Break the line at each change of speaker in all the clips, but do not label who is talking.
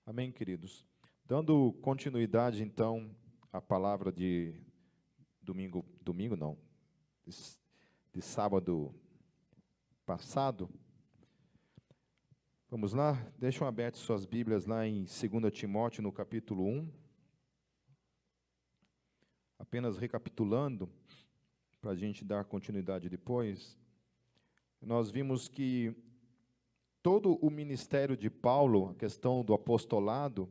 Amém, queridos? Dando continuidade, então, à palavra de domingo não, de sábado passado, vamos lá? Deixam abertas suas Bíblias lá em 2 Timóteo, no capítulo 1. Apenas recapitulando, para a gente dar continuidade depois, nós vimos que todo o ministério de Paulo, a questão do apostolado,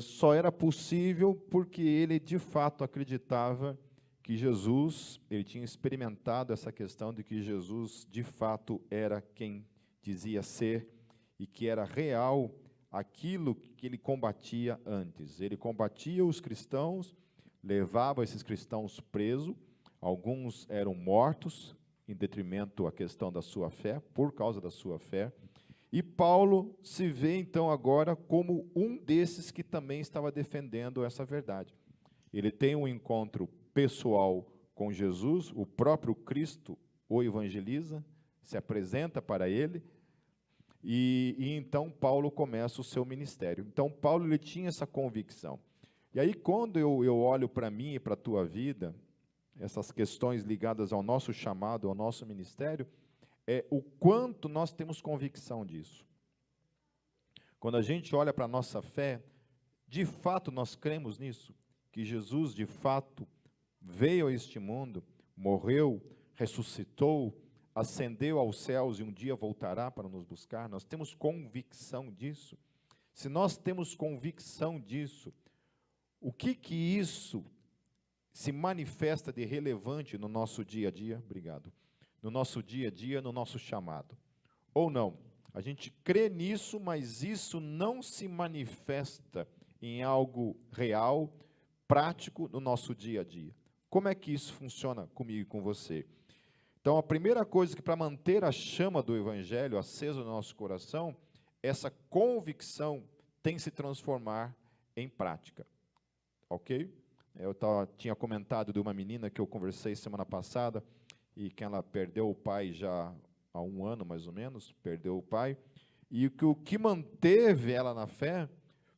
só era possível porque ele de fato acreditava que Jesus, ele tinha experimentado essa questão de que Jesus de fato era quem dizia ser e que era real aquilo que ele combatia antes. Ele combatia os cristãos, levava esses cristãos presos, alguns eram mortos em detrimento à questão da sua fé, por causa da sua fé. E Paulo se vê então agora como um desses que também estava defendendo essa verdade. Ele tem um encontro pessoal com Jesus, o próprio Cristo o evangeliza, se apresenta para ele, e então Paulo começa o seu ministério. Então Paulo ele tinha essa convicção. E aí quando eu olho para mim e para a tua vida, essas questões ligadas ao nosso chamado, ao nosso ministério, o quanto nós temos convicção disso. Quando a gente olha para a nossa fé, de fato nós cremos nisso, que Jesus de fato veio a este mundo, morreu, ressuscitou, ascendeu aos céus e um dia voltará para nos buscar. Nós temos convicção disso. Se nós temos convicção disso, o que isso se manifesta de relevante no nosso dia a dia? Obrigado. No nosso dia a dia, no nosso chamado. Ou não? A gente crê nisso, mas isso não se manifesta em algo real, prático no nosso dia a dia. Como é que isso funciona comigo e com você? Então, a primeira coisa que para manter a chama do Evangelho acesa no nosso coração, essa convicção tem que se transformar em prática. Ok? Eu tinha comentado de uma menina que eu conversei semana passada, e que ela perdeu o pai já há 1 ano, mais ou menos, perdeu o pai, e o que manteve ela na fé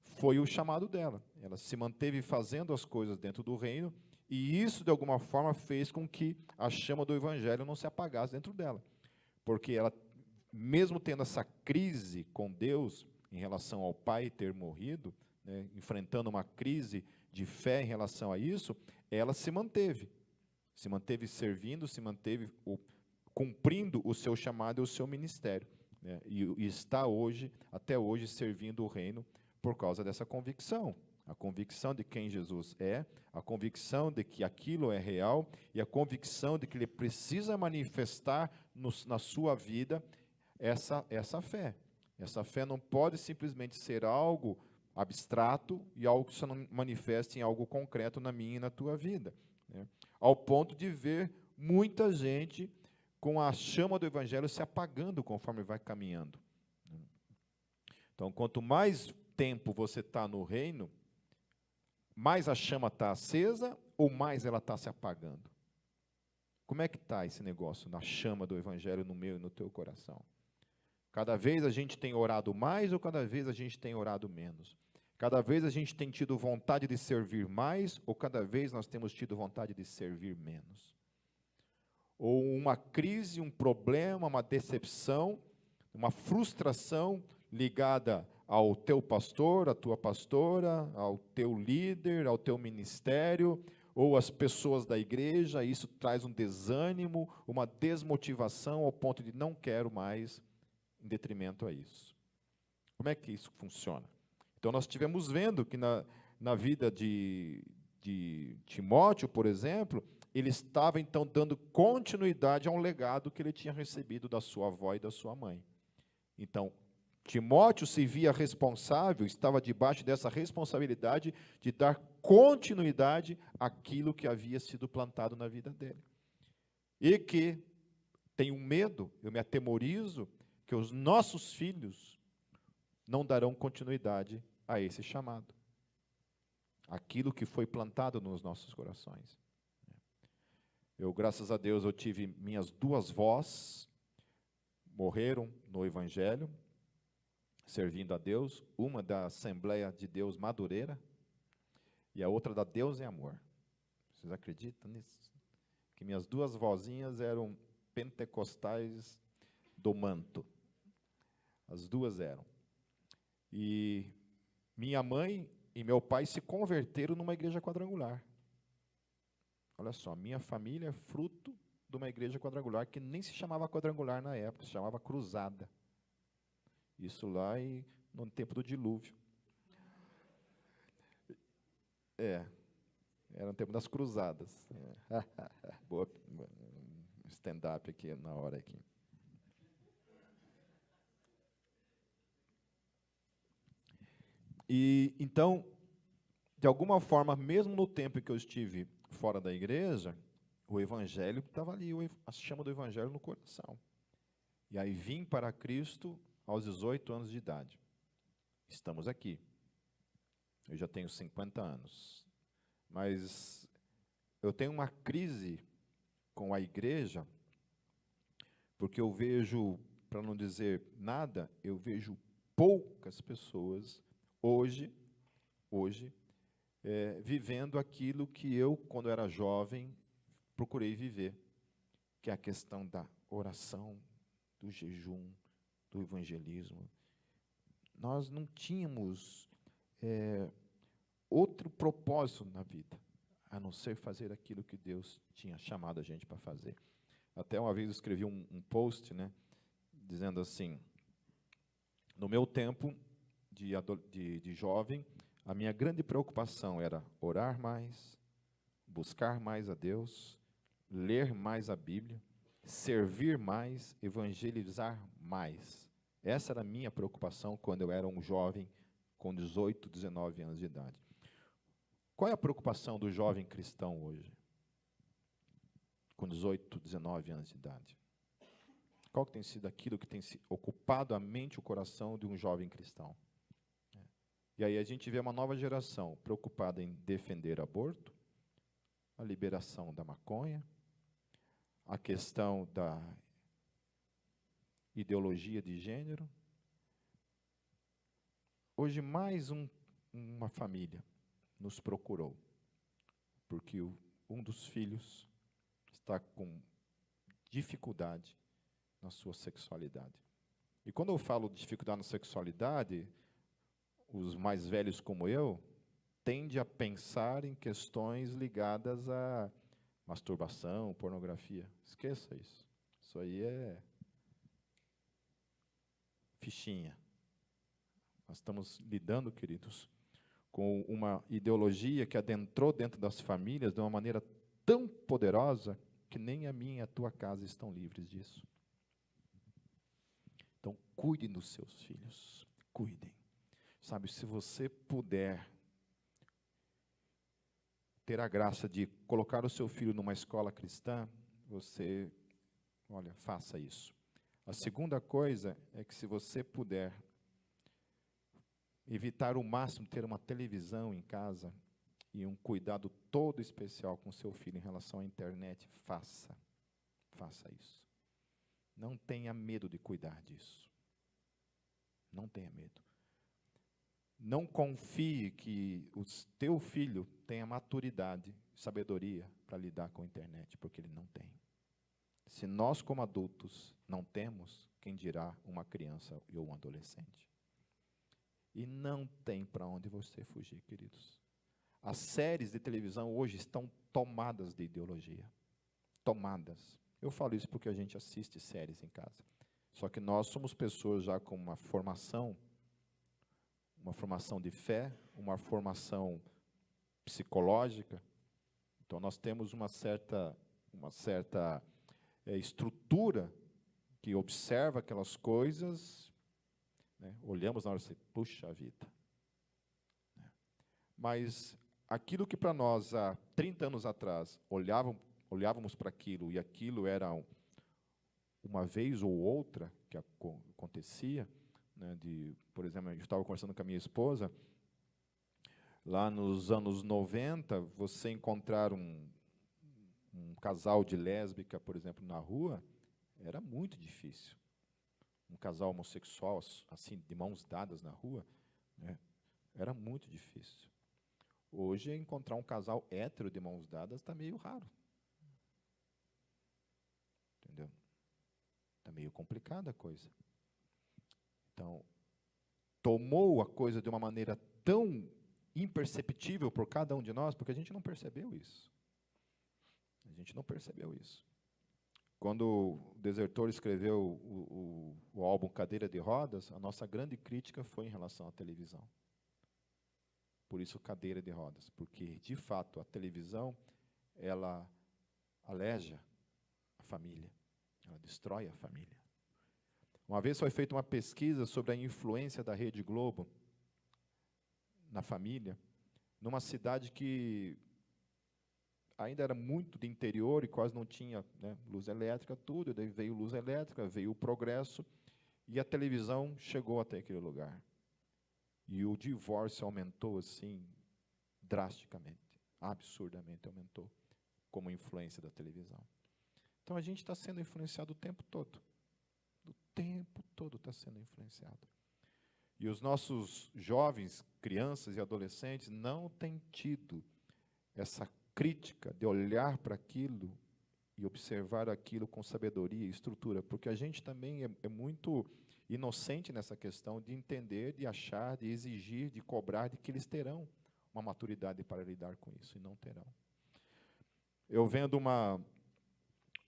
foi o chamado dela. Ela se manteve fazendo as coisas dentro do reino, e isso, de alguma forma, fez com que a chama do Evangelho não se apagasse dentro dela. Porque ela, mesmo tendo essa crise com Deus, em relação ao pai ter morrido, né, enfrentando uma crise de fé em relação a isso, ela se manteve servindo, se manteve cumprindo o seu chamado e o seu ministério, né? E está hoje, até hoje, servindo o reino por causa dessa convicção. A convicção de quem Jesus é, a convicção de que aquilo é real e a convicção de que ele precisa manifestar na sua vida essa fé. Essa fé não pode simplesmente ser algo abstrato e algo que só não manifeste em algo concreto na minha e na tua vida, né? Ao ponto de ver muita gente com a chama do Evangelho se apagando conforme vai caminhando. Então, quanto mais tempo você está no reino, mais a chama está acesa ou mais ela está se apagando? Como é que está esse negócio na chama do Evangelho no meu e no teu coração? Cada vez a gente tem orado mais ou cada vez a gente tem orado menos? Cada vez a gente tem tido vontade de servir mais ou cada vez nós temos tido vontade de servir menos? Ou uma crise, um problema, uma decepção, uma frustração ligada ao teu pastor, à tua pastora, ao teu líder, ao teu ministério, ou às pessoas da igreja, isso traz um desânimo, uma desmotivação ao ponto de não quero mais, em detrimento a isso. Como é que isso funciona? Então, nós estivemos vendo que na vida de Timóteo, por exemplo, ele estava, então, dando continuidade a um legado que ele tinha recebido da sua avó e da sua mãe. Então, Timóteo se via responsável, estava debaixo dessa responsabilidade de dar continuidade àquilo que havia sido plantado na vida dele. E que tenho medo, eu me atemorizo, que os nossos filhos não darão continuidade a esse chamado. Aquilo que foi plantado nos nossos corações. Eu, graças a Deus, eu tive minhas 2 vós, morreram no Evangelho, servindo a Deus, uma da Assembleia de Deus Madureira e a outra da Deus em Amor. Vocês acreditam nisso? Que minhas duas vozinhas eram pentecostais do manto. As duas eram. E minha mãe e meu pai se converteram numa igreja quadrangular. Olha só, minha família é fruto de uma igreja quadrangular que nem se chamava quadrangular na época, se chamava Cruzada. Isso lá no tempo do dilúvio. Era no tempo das cruzadas. Boa, stand-up aqui na hora aqui. E então, de alguma forma, mesmo no tempo que eu estive fora da igreja, o evangelho estava ali, a chama do evangelho no coração. E aí vim para Cristo aos 18 anos de idade. Estamos aqui. Eu já tenho 50 anos. Mas eu tenho uma crise com a igreja, porque eu vejo, para não dizer nada, eu vejo poucas pessoas hoje, vivendo aquilo que eu, quando era jovem, procurei viver, que é a questão da oração, do jejum, do evangelismo. Nós não tínhamos outro propósito na vida, a não ser fazer aquilo que Deus tinha chamado a gente para fazer. Até uma vez eu escrevi um post, dizendo assim: no meu tempo de jovem, a minha grande preocupação era orar mais, buscar mais a Deus, ler mais a Bíblia, servir mais, evangelizar mais. Essa era a minha preocupação quando eu era um jovem com 18, 19 anos de idade. Qual é a preocupação do jovem cristão hoje, com 18, 19 anos de idade? Qual tem sido aquilo que tem ocupado a mente e o coração de um jovem cristão? E aí a gente vê uma nova geração preocupada em defender aborto, a liberação da maconha, a questão da ideologia de gênero. Hoje mais uma família nos procurou, porque um dos filhos está com dificuldade na sua sexualidade. E quando eu falo de dificuldade na sexualidade, os mais velhos como eu tendem a pensar em questões ligadas a masturbação, pornografia. Esqueça isso. Isso aí é fichinha. Nós estamos lidando, queridos, com uma ideologia que adentrou dentro das famílias de uma maneira tão poderosa que nem a minha e a tua casa estão livres disso. Então, cuide dos seus filhos. Cuidem. Sabe, se você puder ter a graça de colocar o seu filho numa escola cristã, você, faça isso. A segunda coisa é que se você puder evitar o máximo ter uma televisão em casa e um cuidado todo especial com seu filho em relação à internet, faça isso. Não tenha medo de cuidar disso. Não tenha medo. Não confie que o teu filho tenha maturidade, sabedoria para lidar com a internet, porque ele não tem. Se nós, como adultos, não temos, quem dirá uma criança ou um adolescente? E não tem para onde você fugir, queridos. As séries de televisão hoje estão tomadas de ideologia. Tomadas. Eu falo isso porque a gente assiste séries em casa. Só que nós somos pessoas já com uma formação de fé, uma formação psicológica. Então, nós temos uma certa estrutura que observa aquelas coisas, olhamos na hora e dizemos, puxa vida. Mas aquilo que para nós, há 30 anos atrás, olhávamos para aquilo, e aquilo era uma vez ou outra que acontecia, por exemplo, eu estava conversando com a minha esposa, lá nos anos 90, você encontrar um casal de lésbica, por exemplo, na rua, era muito difícil. um casal homossexual, assim, de mãos dadas na rua, né, era muito difícil. Hoje, encontrar um casal hétero de mãos dadas está meio raro. Entendeu? Está meio complicada a coisa. Então, tomou a coisa de uma maneira tão imperceptível por cada um de nós, porque a gente não percebeu isso. A gente não percebeu isso. Quando o Desertor escreveu o álbum Cadeira de Rodas, a nossa grande crítica foi em relação à televisão. Por isso, Cadeira de Rodas, porque, de fato, a televisão, ela aleja a família, ela destrói a família. Uma vez foi feita uma pesquisa sobre a influência da Rede Globo na família, numa cidade que ainda era muito de interior e quase não tinha, né, luz elétrica, tudo. Daí veio luz elétrica, veio o progresso, e a televisão chegou até aquele lugar. E o divórcio aumentou, assim, drasticamente, absurdamente aumentou, como influência da televisão. Então, a gente está sendo influenciado o tempo todo. O tempo todo está sendo influenciado. E os nossos jovens, crianças e adolescentes não têm tido essa crítica de olhar para aquilo e observar aquilo com sabedoria e estrutura, porque a gente também é muito inocente nessa questão de entender, de achar, de exigir, de cobrar, de que eles terão uma maturidade para lidar com isso, e não terão. Eu vendo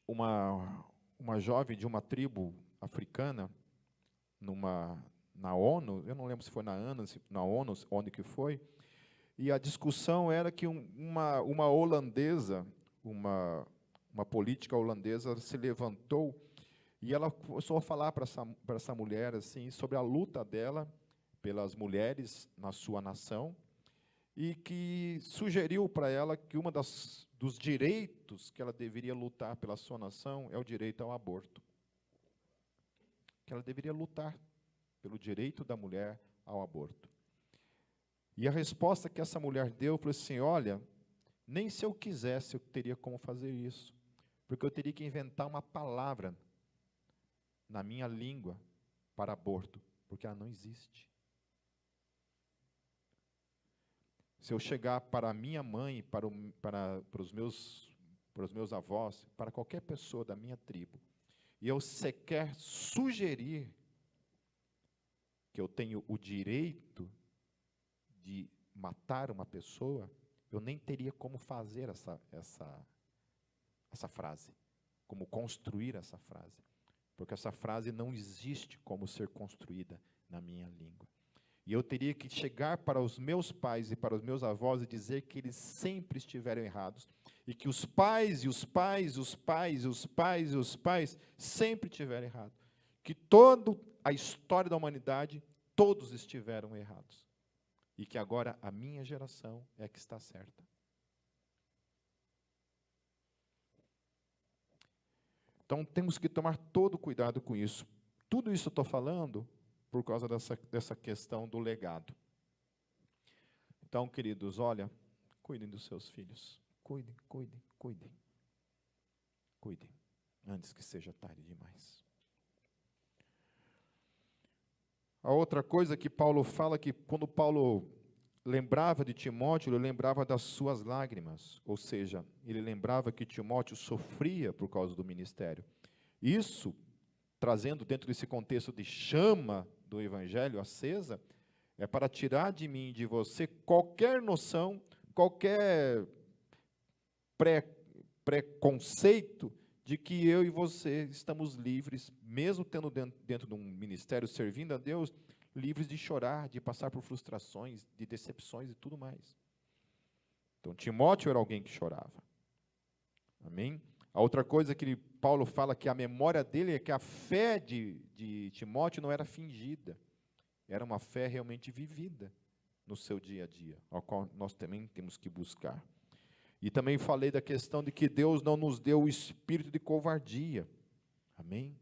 uma jovem de uma tribo africana, na ONU, eu não lembro se foi na ONU, onde que foi, e a discussão era que uma holandesa, uma política holandesa se levantou e ela começou a falar para essa mulher assim, sobre a luta dela pelas mulheres na sua nação, e que sugeriu para ela que dos direitos que ela deveria lutar pela sua nação é o direito ao aborto. Que ela deveria lutar pelo direito da mulher ao aborto. E a resposta que essa mulher deu foi assim: olha, nem se eu quisesse eu teria como fazer isso, porque eu teria que inventar uma palavra na minha língua para aborto, porque ela não existe. Se eu chegar para a minha mãe, para os meus avós, para qualquer pessoa da minha tribo, e eu sequer sugerir que eu tenho o direito de matar uma pessoa, eu nem teria como fazer essa frase, como construir essa frase, porque essa frase não existe como ser construída na minha língua. E eu teria que chegar para os meus pais e para os meus avós e dizer que eles sempre estiveram errados, e que os pais e os pais, os pais e os pais e os pais sempre tiveram errado. Que toda a história da humanidade, todos estiveram errados. E que agora a minha geração é que está certa. Então, temos que tomar todo cuidado com isso. Tudo isso eu estou falando por causa dessa questão do legado. Então, queridos, olha, cuidem dos seus filhos. Cuidem, cuidem, cuidem. Cuidem, antes que seja tarde demais. A outra coisa que Paulo fala, que quando Paulo lembrava de Timóteo, ele lembrava das suas lágrimas, ou seja, ele lembrava que Timóteo sofria por causa do ministério. Isso, trazendo dentro desse contexto de chama do Evangelho acesa, é para tirar de mim e de você qualquer noção, qualquer preconceito de que eu e você estamos livres, mesmo tendo dentro de um ministério servindo a Deus, livres de chorar, de passar por frustrações, de decepções e tudo mais. Então, Timóteo era alguém que chorava. Amém? A outra coisa que Paulo fala, que a memória dele é que a fé de Timóteo não era fingida, era uma fé realmente vivida no seu dia a dia, ao qual nós também temos que buscar. E também falei da questão de que Deus não nos deu o espírito de covardia. Amém?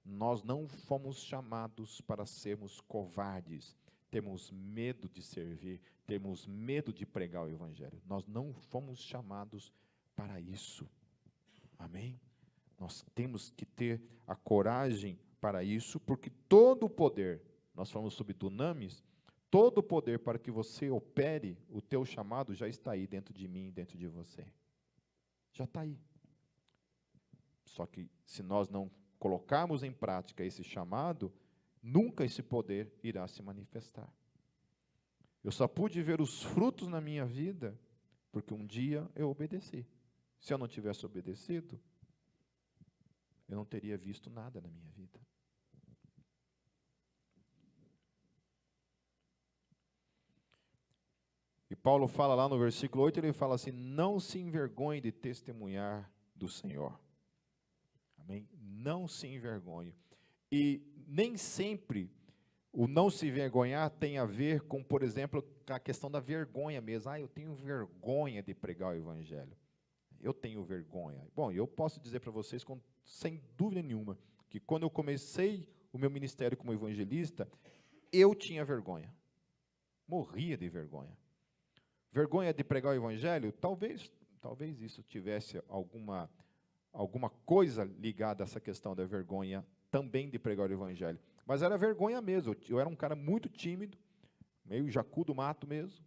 Nós não fomos chamados para sermos covardes, temos medo de servir, temos medo de pregar o Evangelho. Nós não fomos chamados para isso. Amém? Nós temos que ter a coragem para isso, porque todo o poder, nós falamos sobre dunamis, todo o poder para que você opere o teu chamado já está aí dentro de mim, dentro de você. Já está aí. Só que se nós não colocarmos em prática esse chamado, nunca esse poder irá se manifestar. Eu só pude ver os frutos na minha vida porque um dia eu obedeci. Se eu não tivesse obedecido, eu não teria visto nada na minha vida. E Paulo fala lá no versículo 8, ele fala assim: não se envergonhe de testemunhar do Senhor. Amém? Não se envergonhe. E nem sempre o não se envergonhar tem a ver com, por exemplo, a questão da vergonha mesmo. Eu tenho vergonha de pregar o evangelho. Eu tenho vergonha. Bom, eu posso dizer para vocês, sem dúvida nenhuma, que quando eu comecei o meu ministério como evangelista, eu tinha vergonha. Morria de vergonha. Vergonha de pregar o evangelho? Talvez isso tivesse alguma coisa ligada a essa questão da vergonha também de pregar o evangelho. Mas era vergonha mesmo. Eu era um cara muito tímido, meio jacu do mato mesmo.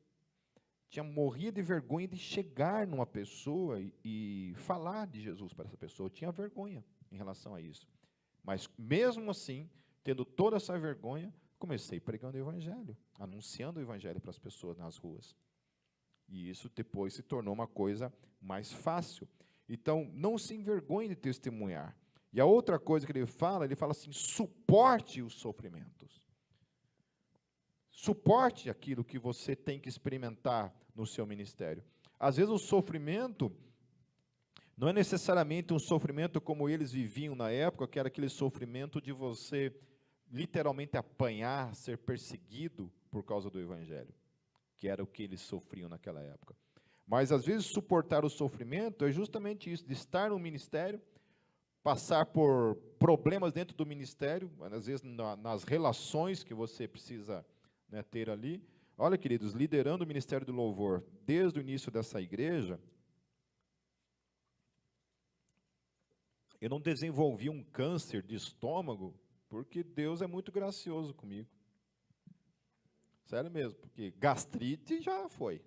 Morria de vergonha de chegar numa pessoa e falar de Jesus para essa pessoa. Eu tinha vergonha em relação a isso. Mas mesmo assim, tendo toda essa vergonha, comecei pregando o evangelho, anunciando o evangelho para as pessoas nas ruas. E isso depois se tornou uma coisa mais fácil. Então, não se envergonhe de testemunhar. E a outra coisa que ele fala assim, suporte os sofrimentos. Suporte aquilo que você tem que experimentar no seu ministério. Às vezes o sofrimento não é necessariamente um sofrimento como eles viviam na época, que era aquele sofrimento de você literalmente apanhar, ser perseguido por causa do evangelho, que era o que eles sofriam naquela época. Mas às vezes suportar o sofrimento é justamente isso, de estar no ministério, passar por problemas dentro do ministério, às vezes nas relações que você precisa, né, ter ali. Olha, queridos, liderando o ministério do louvor desde o início dessa igreja, eu não desenvolvi um câncer de estômago porque Deus é muito gracioso comigo. Sério mesmo, porque gastrite já foi.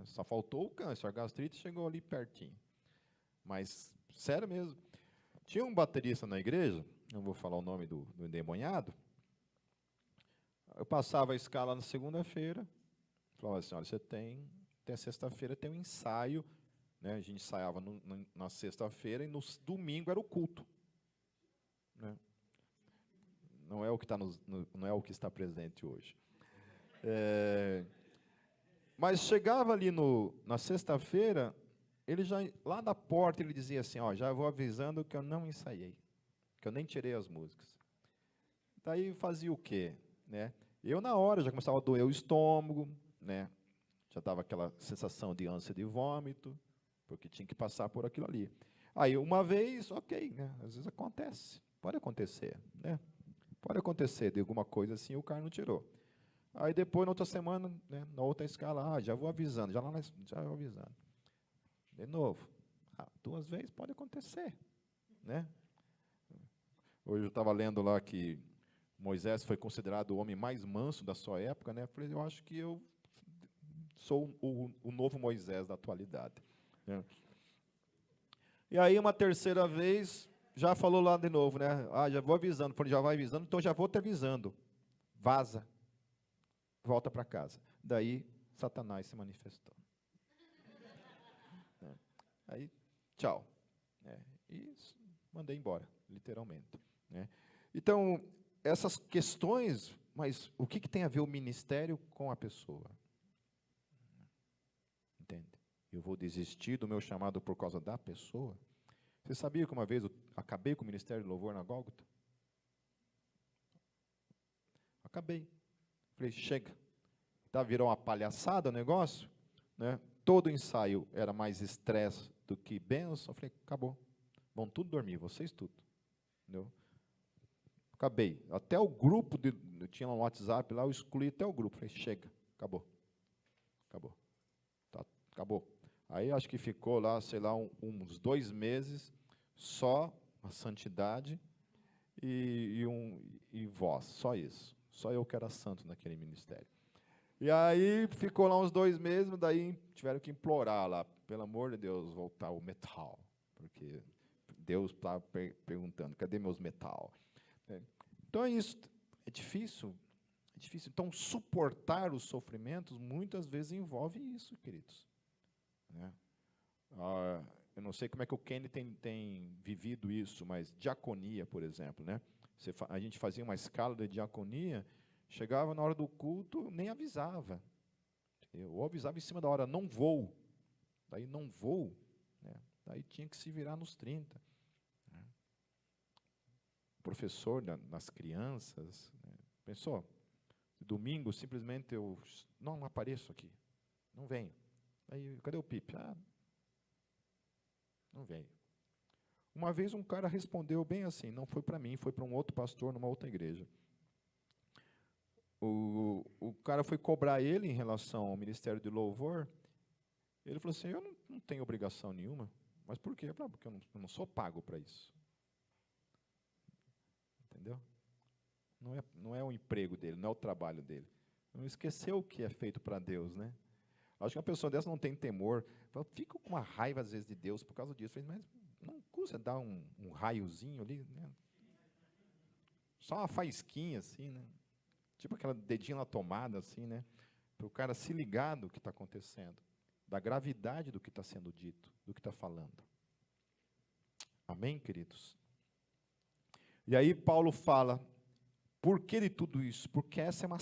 Só faltou o câncer, a gastrite chegou ali pertinho. Mas, sério mesmo, tinha um baterista na igreja, não vou falar o nome do endemoniado. Eu passava a escala na segunda-feira, falava assim, olha, até sexta-feira tem um ensaio, né? A gente ensaiava na sexta-feira e no domingo era o culto. Né? Não é o que não é o que está presente hoje. Mas chegava ali na sexta-feira, ele já, lá da porta, ele dizia assim, já vou avisando que eu não ensaiei, que eu nem tirei as músicas. Daí fazia o quê? Né? Eu, na hora, já começava a doer o estômago, né? Já estava aquela sensação de ânsia de vômito, porque tinha que passar por aquilo ali. Aí, uma vez, ok, né? Às vezes acontece, pode acontecer, né? Pode acontecer de alguma coisa assim, o cara não tirou. Aí depois, na outra semana, né, na outra escala, já vou avisando, já vou avisando. De novo, 2 vezes pode acontecer, né? Hoje eu estava lendo lá que Moisés foi considerado o homem mais manso da sua época, né? Eu falei, eu acho que eu sou o novo Moisés da atualidade. Né? E aí, uma terceira vez, já falou lá de novo, né? Já vou avisando. Falei, já vai avisando, então já vou te avisando. Vaza. Volta para casa. Daí, Satanás se manifestou. Aí, tchau. E mandei embora, literalmente. Né? Então, essas questões, mas o que tem a ver o ministério com a pessoa? Entende? Eu vou desistir do meu chamado por causa da pessoa? Você sabia que uma vez eu acabei com o ministério de louvor na Gólgota? Acabei. Falei, chega. Virou uma palhaçada o negócio, né? Todo ensaio era mais estresse do que bênção. Falei, acabou. Vão tudo dormir, vocês tudo. Entendeu? Acabei. Até o grupo, eu tinha um WhatsApp lá, eu excluí até o grupo. Falei, chega, acabou. Acabou. Tá, acabou. Aí acho que ficou lá, sei lá, uns 2 meses, só a santidade e voz, só isso. Só eu que era santo naquele ministério. E aí ficou lá uns 2 meses, daí tiveram que implorar lá, pelo amor de Deus, voltar o metal, porque Deus estava perguntando, cadê meus metal? Então é isso, é difícil. Então, suportar os sofrimentos muitas vezes envolve isso, queridos. Né? Eu não sei como é que o Kenny tem vivido isso, mas diaconia, por exemplo, né? A gente fazia uma escala de diaconia, chegava na hora do culto, nem avisava. Eu avisava em cima da hora, não vou. Daí não vou, né? Daí tinha que se virar nos 30. Né? Professor nas crianças, né? Pensou? Domingo, simplesmente eu não apareço aqui, não venho. Aí, cadê o Pipe? Não veio. Uma vez um cara respondeu bem assim, não foi para mim, foi para um outro pastor numa outra igreja. O cara foi cobrar ele em relação ao ministério de louvor. Ele falou assim, eu não tenho obrigação nenhuma. Mas por quê? Porque eu não sou pago para isso. Entendeu? Não é o emprego dele, não é o trabalho dele. Não esqueceu o que é feito para Deus, né? Acho que uma pessoa dessa não tem temor. Fica com uma raiva, às vezes, de Deus por causa disso. Mas não custa dar um raiozinho ali, né? Só uma faísquinha, assim, né? Tipo aquela dedinha na tomada, assim, né? Para o cara se ligar do que está acontecendo, da gravidade do que está sendo dito, do que está falando. Amém, queridos? E aí Paulo fala, por que de tudo isso? Porque essa é uma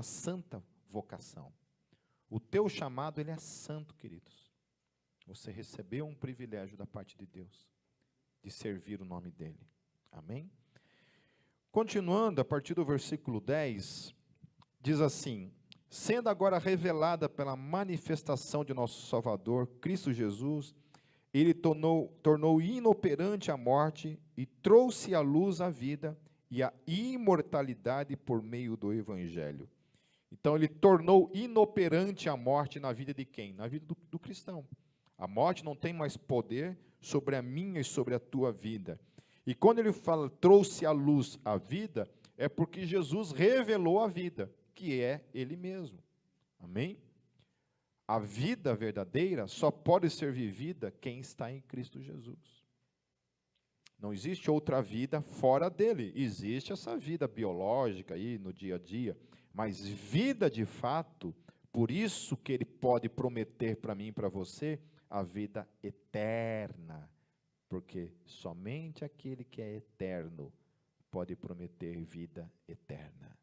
santa vocação. O teu chamado, ele é santo, queridos. Você recebeu um privilégio da parte de Deus, de servir o nome dele. Amém? Continuando, a partir do versículo 10, diz assim, sendo agora revelada pela manifestação de nosso Salvador, Cristo Jesus, ele tornou inoperante a morte e trouxe à luz a vida e a imortalidade por meio do Evangelho. Então, ele tornou inoperante a morte na vida de quem? Na vida do cristão. A morte não tem mais poder sobre a minha e sobre a tua vida. E quando ele fala, trouxe à luz a vida, é porque Jesus revelou a vida, que é ele mesmo. Amém? A vida verdadeira só pode ser vivida quem está em Cristo Jesus. Não existe outra vida fora dele. Existe essa vida biológica aí no dia a dia, mas vida de fato, por isso que ele pode prometer para mim e para você a vida eterna. Porque somente aquele que é eterno pode prometer vida eterna.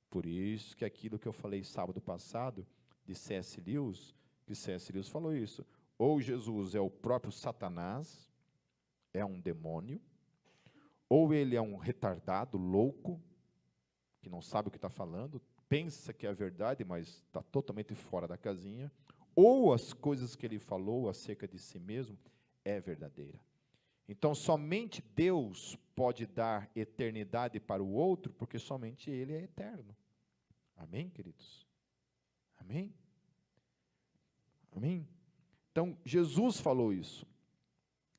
Por isso que aquilo que eu falei sábado passado, de C.S. Lewis, que C.S. Lewis falou isso, ou Jesus é o próprio Satanás, é um demônio, ou ele é um retardado, louco, que não sabe o que está falando, pensa que é verdade, mas está totalmente fora da casinha, ou as coisas que ele falou acerca de si mesmo é verdadeira. Então, somente Deus pode dar eternidade para o outro, porque somente ele é eterno. Amém, queridos? Amém? Amém? Então, Jesus falou isso,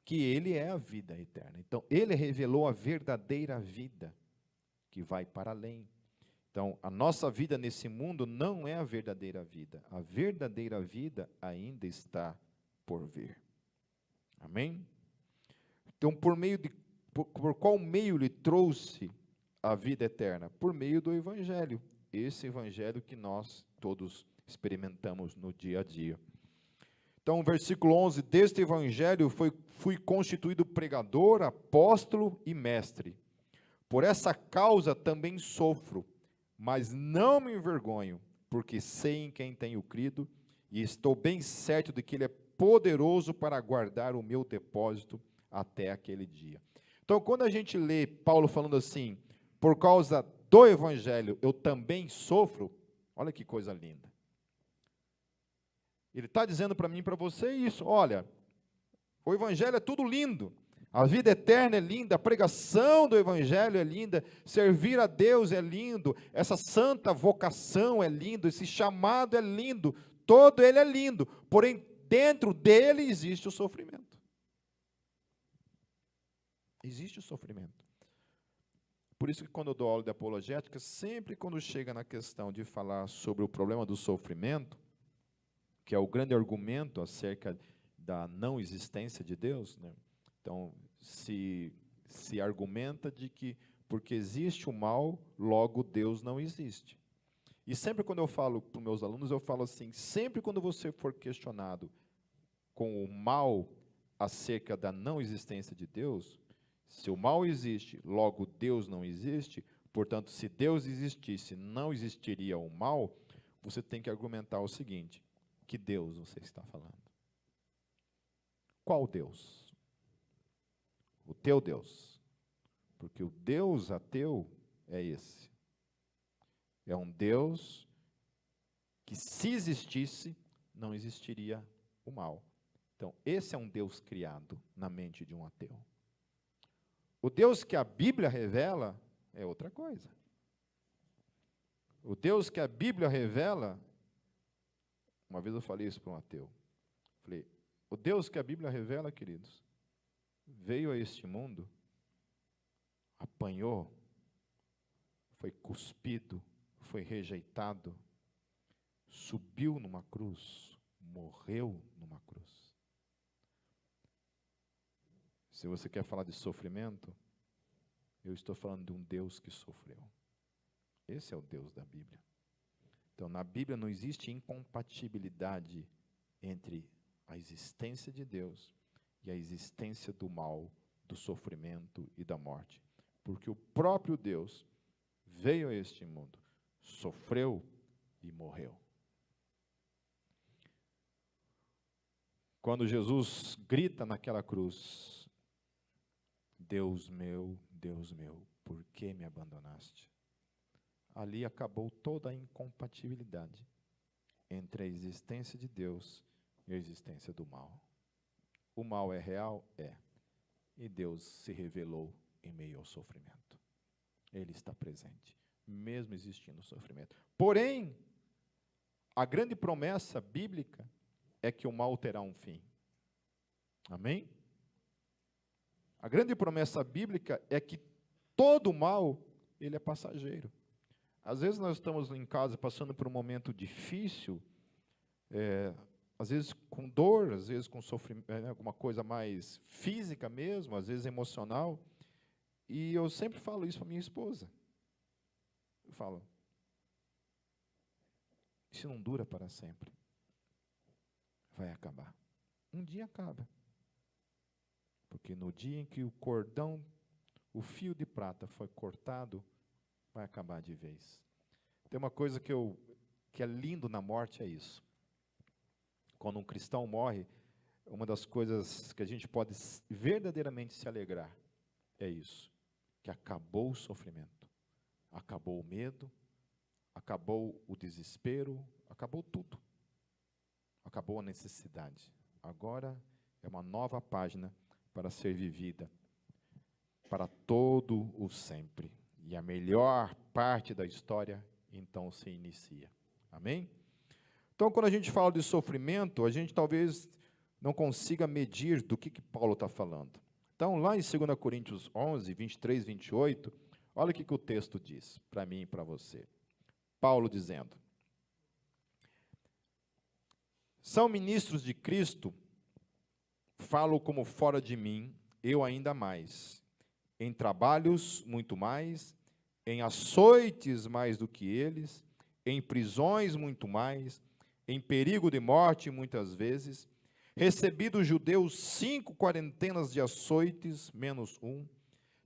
que ele é a vida eterna. Então, ele revelou a verdadeira vida, que vai para além. Então, a nossa vida nesse mundo não é a verdadeira vida. A verdadeira vida ainda está por vir. Amém? Então, por qual meio ele trouxe a vida eterna? Por meio do Evangelho. Esse Evangelho que nós todos experimentamos no dia a dia. Então, versículo 11, deste Evangelho fui constituído pregador, apóstolo e mestre. Por essa causa também sofro, mas não me envergonho, porque sei em quem tenho crido, e estou bem certo de que ele é poderoso para guardar o meu depósito até aquele dia. Então, quando a gente lê Paulo falando assim, por causa do Evangelho eu também sofro, olha que coisa linda. Ele está dizendo para mim e para você isso, olha, o Evangelho é tudo lindo, a vida eterna é linda, a pregação do Evangelho é linda, servir a Deus é lindo, essa santa vocação é lindo, esse chamado é lindo, todo ele é lindo, porém dentro dele existe o sofrimento. Existe o sofrimento. Por isso que quando eu dou aula de apologética, sempre quando chega na questão de falar sobre o problema do sofrimento, que é o grande argumento acerca da não existência de Deus, né? Então, se argumenta de que porque existe o mal, logo Deus não existe. E sempre quando eu falo para os meus alunos, eu falo assim, sempre quando você for questionado com o mal acerca da não existência de Deus, se o mal existe, logo Deus não existe, portanto, se Deus existisse, não existiria o mal, você tem que argumentar o seguinte: que Deus você está falando? Qual Deus? O teu Deus. Porque o Deus ateu é esse. É um Deus que, se existisse, não existiria o mal. Então, esse é um Deus criado na mente de um ateu. O Deus que a Bíblia revela é outra coisa. O Deus que a Bíblia revela, uma vez eu falei isso para um ateu, falei, o Deus que a Bíblia revela, queridos, veio a este mundo, apanhou, foi cuspido, foi rejeitado, subiu numa cruz, morreu numa cruz. Se você quer falar de sofrimento, eu estou falando de um Deus que sofreu. Esse é o Deus da Bíblia. Então, na Bíblia não existe incompatibilidade entre a existência de Deus e a existência do mal, do sofrimento e da morte. Porque o próprio Deus veio a este mundo, sofreu e morreu. Quando Jesus grita naquela cruz, Deus meu, por que me abandonaste? Ali acabou toda a incompatibilidade entre a existência de Deus e a existência do mal. O mal é real? É. E Deus se revelou em meio ao sofrimento. Ele está presente, mesmo existindo sofrimento. Porém, a grande promessa bíblica é que o mal terá um fim. Amém? A grande promessa bíblica é que todo mal, ele é passageiro. Às vezes nós estamos em casa passando por um momento difícil, às vezes com dor, às vezes com sofrimento, alguma coisa mais física mesmo, às vezes emocional. E eu sempre falo isso para minha esposa. Eu falo, isso não dura para sempre. Vai acabar. Um dia acaba. Porque no dia em que o cordão, o fio de prata foi cortado, vai acabar de vez. Tem uma coisa que é lindo na morte, é isso. Quando um cristão morre, uma das coisas que a gente pode verdadeiramente se alegrar é isso, que acabou o sofrimento, acabou o medo, acabou o desespero, acabou tudo. Acabou a necessidade. Agora é uma nova página para ser vivida para todo o sempre. E a melhor parte da história, então, se inicia. Amém? Então, quando a gente fala de sofrimento, a gente talvez não consiga medir do que Paulo está falando. Então, lá em 2 Coríntios 11, 23, 28, olha o que o texto diz, para mim e para você. Paulo dizendo, são ministros de Cristo, falo como fora de mim, eu ainda mais. Em trabalhos, muito mais, em açoites mais do que eles, em prisões, muito mais, em perigo de morte, muitas vezes, recebi dos judeus 5 quarentenas de açoites, menos um,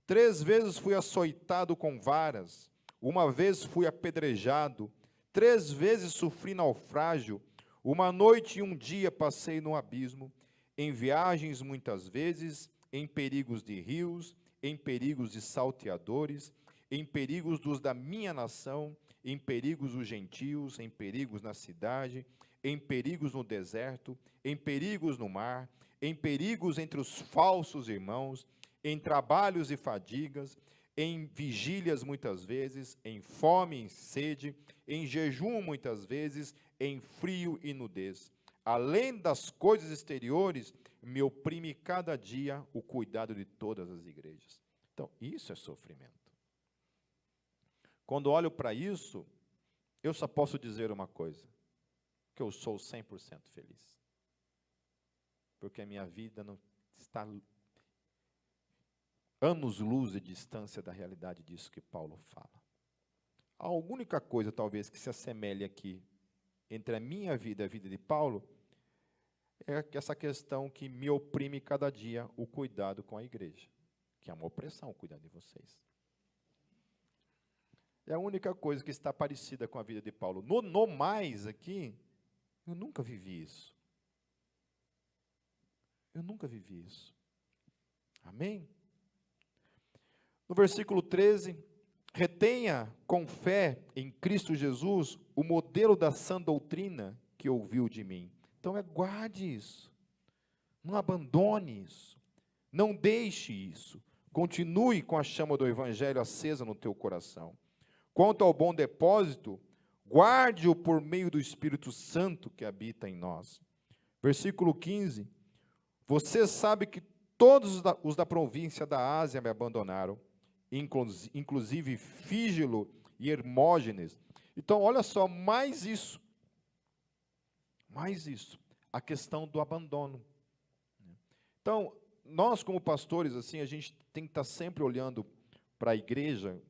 3 vezes fui açoitado com varas, uma vez fui apedrejado, 3 vezes sofri naufrágio, uma noite e um dia passei no abismo, em viagens muitas vezes, em perigos de rios, em perigos de salteadores, em perigos dos da minha nação, em perigos dos gentios, em perigos na cidade, em perigos no deserto, em perigos no mar, em perigos entre os falsos irmãos, em trabalhos e fadigas, em vigílias muitas vezes, em fome e sede, em jejum muitas vezes, em frio e nudez. além das coisas exteriores, me oprime cada dia o cuidado de todas as igrejas. Então, isso é sofrimento. Quando olho para isso, eu só posso dizer uma coisa, que eu sou 100% feliz. Porque a minha vida não está anos-luz de distância da realidade disso que Paulo fala. A única coisa, talvez, que se assemelhe aqui entre a minha vida e a vida de Paulo é essa questão que me oprime cada dia o cuidado com a igreja, que é uma opressão cuidar de vocês. É a única coisa que está parecida com a vida de Paulo. No mais aqui, eu nunca vivi isso. Eu nunca vivi isso. Amém? No versículo 13, retenha com fé em Cristo Jesus o modelo da sã doutrina que ouviu de mim. Então, guarde isso. Não abandone isso. Não deixe isso. Continue com a chama do Evangelho acesa no teu coração. Quanto ao bom depósito, guarde-o por meio do Espírito Santo que habita em nós. Versículo 15. Você sabe que todos os da província da Ásia me abandonaram, inclusive Fígelo e Hermógenes. Então, olha só, mais isso, a questão do abandono. Então, nós como pastores, assim, a gente tem que estar sempre olhando para a igreja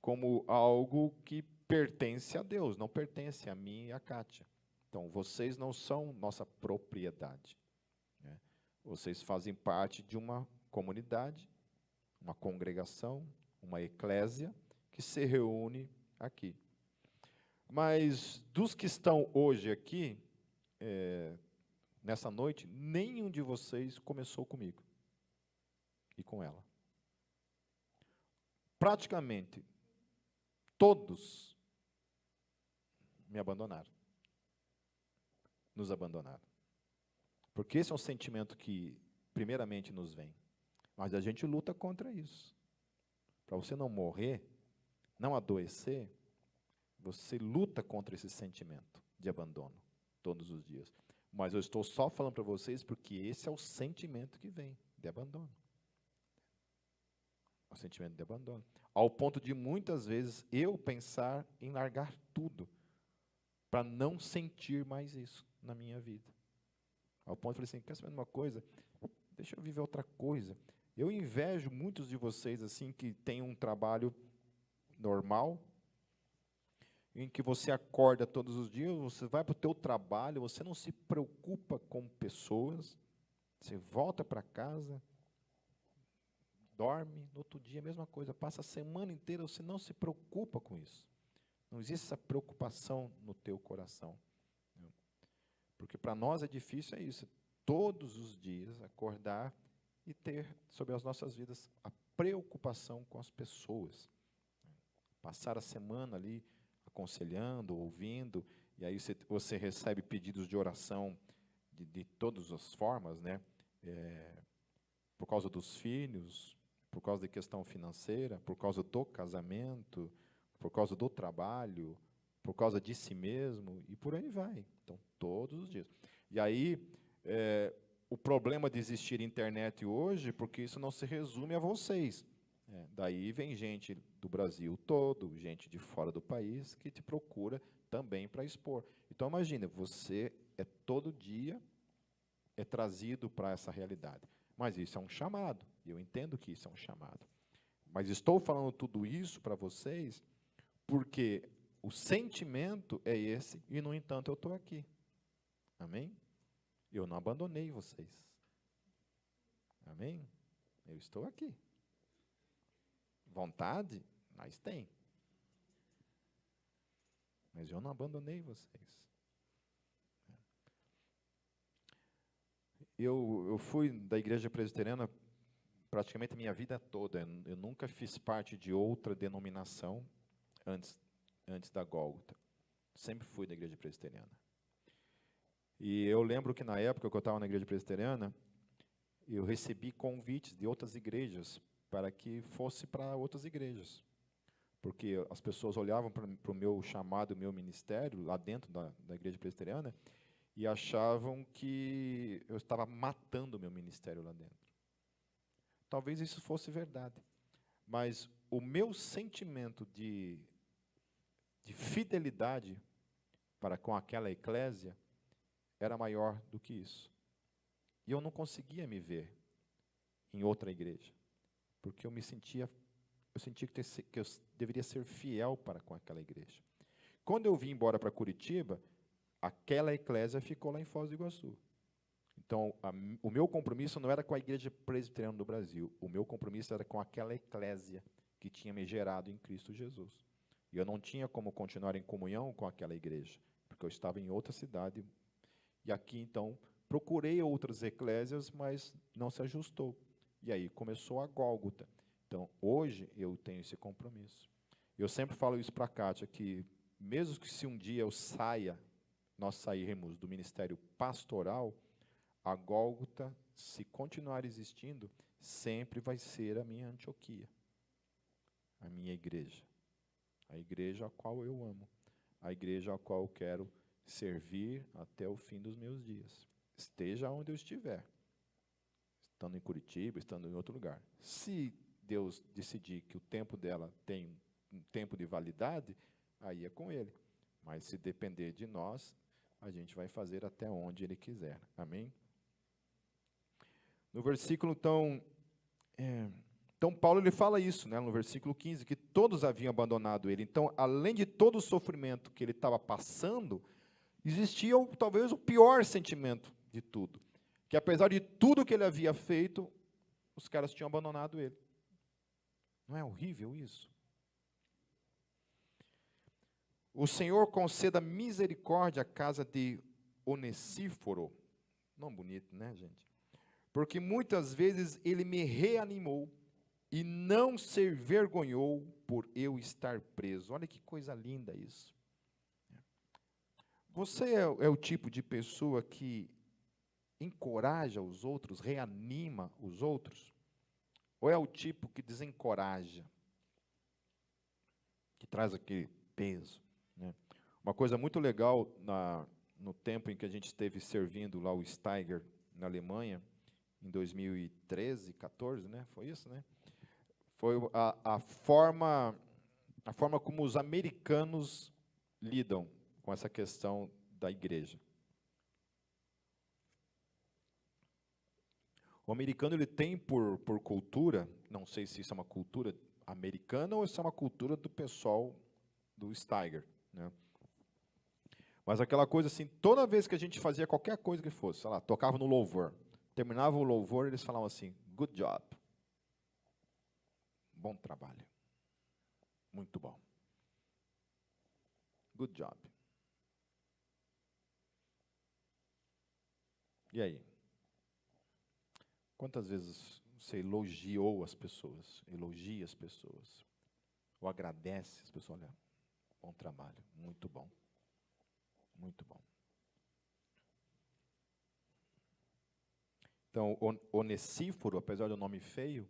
como algo que pertence a Deus, não pertence a mim e a Kátia. Então, vocês não são nossa propriedade. Vocês fazem parte de uma comunidade, uma congregação, uma eclésia, que se reúne aqui. Mas dos que estão hoje aqui, nessa noite, nenhum de vocês começou comigo e com ela. Praticamente todos me abandonaram, nos abandonaram. Porque esse é um sentimento que, primeiramente, nos vem. Mas a gente luta contra isso. Para você não morrer, não adoecer, você luta contra esse sentimento de abandono, todos os dias. Mas eu estou só falando para vocês porque esse é o sentimento que vem, de abandono. O sentimento de abandono. Ao ponto de, muitas vezes, eu pensar em largar tudo, para não sentir mais isso na minha vida. Ao ponto de falar assim, quer saber de uma coisa? Deixa eu viver outra coisa. Eu invejo muitos de vocês assim que têm um trabalho normal, em que você acorda todos os dias, você vai para o teu trabalho, você não se preocupa com pessoas, você volta para casa, dorme, no outro dia a mesma coisa, passa a semana inteira, você não se preocupa com isso. Não existe essa preocupação no teu coração. Porque para nós é difícil isso, todos os dias acordar e ter sobre as nossas vidas a preocupação com as pessoas. Passar a semana ali aconselhando, ouvindo, e aí você recebe pedidos de oração de todas as formas, né? Por causa dos filhos, por causa da questão financeira, por causa do casamento, por causa do trabalho, por causa de si mesmo, e por aí vai. Então, todos os dias. E aí, o problema de existir internet hoje, porque isso não se resume a vocês. Daí vem gente do Brasil todo, gente de fora do país, que te procura também para expor. Então, imagina, você todo dia trazido para essa realidade. Mas isso é um chamado, e eu entendo que isso é um chamado. Mas estou falando tudo isso para vocês, porque o sentimento é esse, e, no entanto, eu estou aqui. Amém? Eu não abandonei vocês. Amém? Eu estou aqui. Vontade, nós tem. Mas eu não abandonei vocês. Eu fui da igreja presbiteriana praticamente a minha vida toda. Eu nunca fiz parte de outra denominação antes da Gólgota. Sempre fui da igreja presbiteriana. E eu lembro que na época que eu estava na igreja presbiteriana, eu recebi convites de outras igrejas para que fosse para outras igrejas. Porque as pessoas olhavam para o meu chamado, o meu ministério, lá dentro da igreja presbiteriana, e achavam que eu estava matando o meu ministério lá dentro. Talvez isso fosse verdade, mas o meu sentimento de fidelidade para com aquela eclésia era maior do que isso. E eu não conseguia me ver em outra igreja, porque eu sentia que eu deveria ser fiel para com aquela igreja. Quando eu vim embora para Curitiba, aquela eclésia ficou lá em Foz do Iguaçu. Então, o meu compromisso não era com a Igreja Presbiteriana do Brasil, o meu compromisso era com aquela eclésia que tinha me gerado em Cristo Jesus. E eu não tinha como continuar em comunhão com aquela igreja, porque eu estava em outra cidade. E aqui, então, procurei outras eclésias, mas não se ajustou. E aí começou a Gólgota. Então, hoje eu tenho esse compromisso. Eu sempre falo isso para a Kátia, que mesmo que se um dia nós sairmos do ministério pastoral, a Gólgota, se continuar existindo, sempre vai ser a minha Antioquia, a minha igreja. A igreja a qual eu amo, a igreja a qual eu quero servir até o fim dos meus dias. Esteja onde eu estiver, estando em Curitiba, estando em outro lugar. Se Deus decidir que o tempo dela tem um tempo de validade, aí é com Ele. Mas se depender de nós, a gente vai fazer até onde Ele quiser. Amém? No versículo, então Paulo ele fala isso, né, no versículo 15, que todos haviam abandonado ele. Então, além de todo o sofrimento que ele estava passando, existia talvez o pior sentimento de tudo, que apesar de tudo que ele havia feito, os caras tinham abandonado ele. Não é horrível isso? O Senhor conceda misericórdia à casa de Onesíforo. Não bonito, né, gente? Porque muitas vezes ele me reanimou e não se vergonhou por eu estar preso. Olha que coisa linda isso. Você é o tipo de pessoa que encoraja os outros, reanima os outros? Ou é o tipo que desencoraja, que traz aquele peso, né? Uma coisa muito legal no tempo em que a gente esteve servindo lá o Steiger, na Alemanha, em 2013, 14, né? Foi isso, né? Foi a forma como os americanos lidam com essa questão da igreja. O americano ele tem por cultura, não sei se isso é uma cultura americana ou se é uma cultura do pessoal do Steiger, né? Mas aquela coisa assim, toda vez que a gente fazia qualquer coisa que fosse, sei lá, tocava no louvor, terminava o louvor, eles falavam assim, good job. Bom trabalho. Muito bom. Good job. E aí? Quantas vezes você elogiou as pessoas, elogia as pessoas, ou agradece as pessoas? Olha, bom trabalho, muito bom. Muito bom. Então, Onesíforo, apesar do nome feio,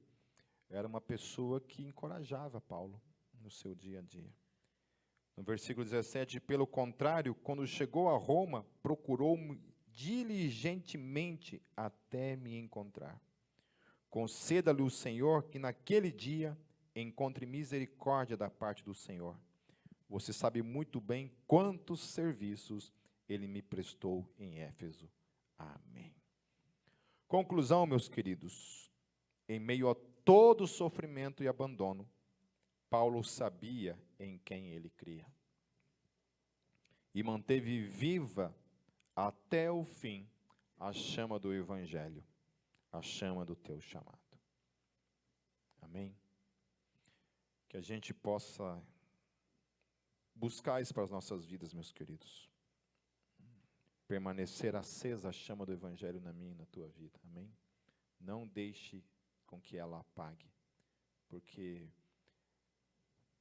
era uma pessoa que encorajava Paulo no seu dia a dia. No versículo 17, pelo contrário, quando chegou a Roma, procurou-me diligentemente até me encontrar. Conceda-lhe o Senhor que naquele dia encontre misericórdia da parte do Senhor. Você sabe muito bem quantos serviços ele me prestou em Éfeso. Amém. Conclusão, meus queridos, em meio a todo sofrimento e abandono, Paulo sabia em quem ele cria. E manteve viva até o fim a chama do Evangelho, a chama do teu chamado. Amém? Que a gente possa buscar isso para as nossas vidas, meus queridos. Permanecer acesa a chama do Evangelho na minha e na tua vida. Amém? Não deixe com que ela apague. Porque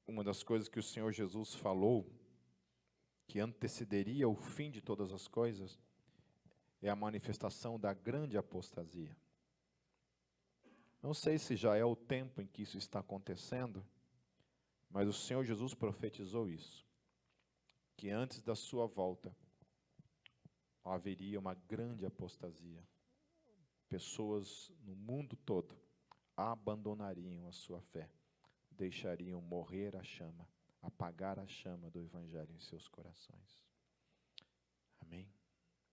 uma das coisas que o Senhor Jesus falou, que antecederia o fim de todas as coisas, é a manifestação da grande apostasia. Não sei se já é o tempo em que isso está acontecendo, mas o Senhor Jesus profetizou isso, que antes da sua volta, haveria uma grande apostasia. Pessoas no mundo todo abandonariam a sua fé, deixariam morrer a chama, apagar a chama do Evangelho em seus corações.